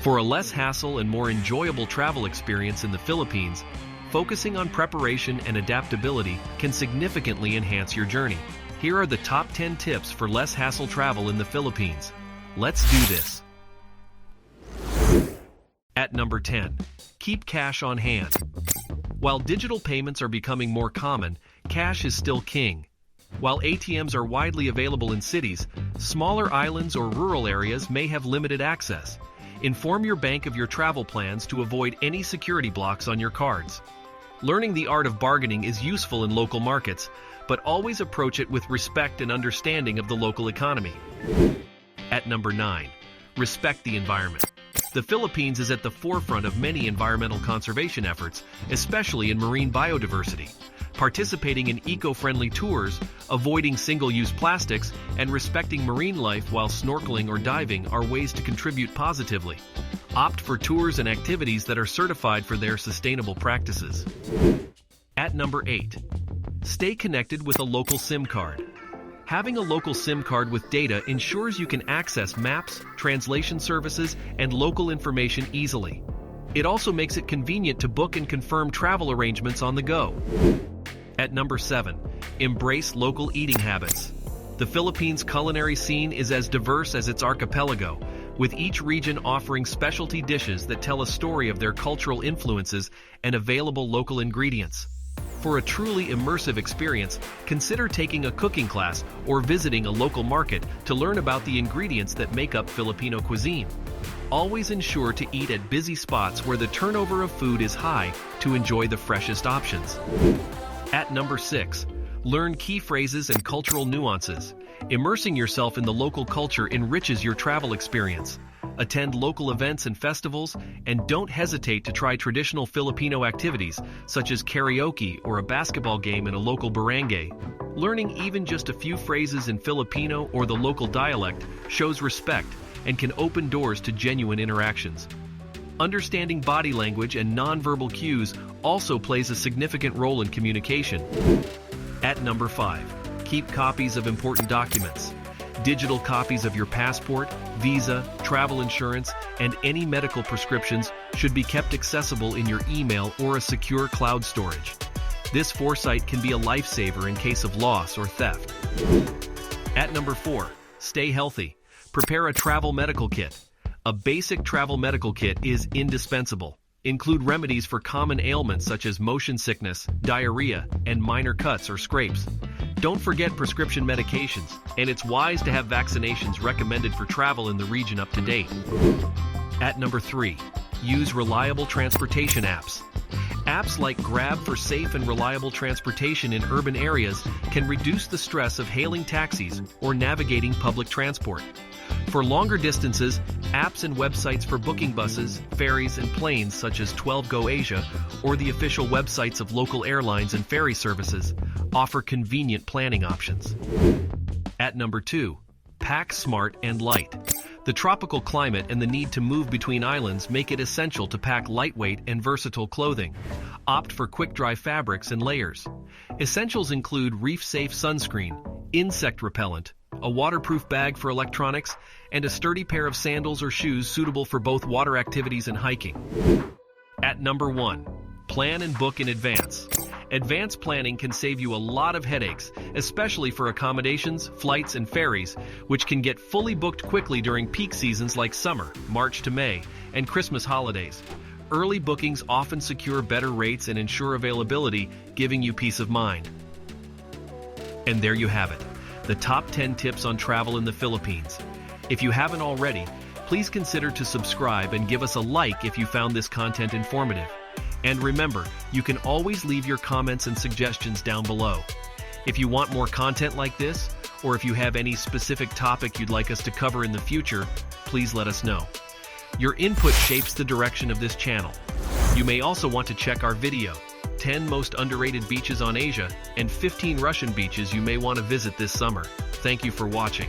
For a less hassle and more enjoyable travel experience in the Philippines, focusing on preparation and adaptability can significantly enhance your journey. Here are the top 10 tips for less hassle travel in the Philippines. Let's do this. At number 10, keep cash on hand. While digital payments are becoming more common, cash is still king. While ATMs are widely available in cities, smaller islands or rural areas may have limited access. Inform your bank of your travel plans to avoid any security blocks on your cards. Learning the art of bargaining is useful in local markets, but always approach it with respect and understanding of the local economy. At number 9, respect the environment. The Philippines is at the forefront of many environmental conservation efforts, especially in marine biodiversity. Participating in eco-friendly tours, avoiding single-use plastics, and respecting marine life while snorkeling or diving are ways to contribute positively. Opt for tours and activities that are certified for their sustainable practices. At number 8, stay connected with a local SIM card. Having a local SIM card with data ensures you can access maps, translation services, and local information easily. It also makes it convenient to book and confirm travel arrangements on the go. At number 7, embrace local eating habits. The Philippines' culinary scene is as diverse as its archipelago, with each region offering specialty dishes that tell a story of their cultural influences and available local ingredients. For a truly immersive experience, consider taking a cooking class or visiting a local market to learn about the ingredients that make up Filipino cuisine. Always ensure to eat at busy spots where the turnover of food is high to enjoy the freshest options. At number 6, learn key phrases and cultural nuances. Immersing yourself in the local culture enriches your travel experience. Attend local events and festivals, and don't hesitate to try traditional Filipino activities such as karaoke or a basketball game in a local barangay. Learning even just a few phrases in Filipino or the local dialect shows respect and can open doors to genuine interactions. Understanding body language and nonverbal cues also plays a significant role in communication. At number 5, keep copies of important documents. Digital copies of your passport, visa, travel insurance, and any medical prescriptions should be kept accessible in your email or a secure cloud storage. This foresight can be a lifesaver in case of loss or theft. At number 4, stay healthy. Prepare a travel medical kit. A basic travel medical kit is indispensable. Include remedies for common ailments such as motion sickness, diarrhea, and minor cuts or scrapes. Don't forget prescription medications, and it's wise to have vaccinations recommended for travel in the region up to date. At number 3, use reliable transportation apps. Apps like Grab for safe and reliable transportation in urban areas can reduce the stress of hailing taxis or navigating public transport. For longer distances, apps and websites for booking buses, ferries, and planes such as 12Go Asia or the official websites of local airlines and ferry services offer convenient planning options. At number 2, pack smart and light. The tropical climate and the need to move between islands make it essential to pack lightweight and versatile clothing. Opt for quick-dry fabrics and layers. Essentials include reef-safe sunscreen, insect repellent, a waterproof bag for electronics, and a sturdy pair of sandals or shoes suitable for both water activities and hiking. At number 1, plan and book in advance. Advanced planning can save you a lot of headaches, especially for accommodations, flights, and ferries, which can get fully booked quickly during peak seasons like summer, March to May, and Christmas holidays. Early bookings often secure better rates and ensure availability, giving you peace of mind. And there you have it, the top 10 tips on travel in the Philippines. If you haven't already, please consider to subscribe and give us a like if you found this content informative. And remember, you can always leave your comments and suggestions down below. If you want more content like this, or if you have any specific topic you'd like us to cover in the future, please let us know. Your input shapes the direction of this channel. You may also want to check our video, 10 most underrated beaches on Asia, and 15 Russian beaches you may want to visit this summer. Thank you for watching.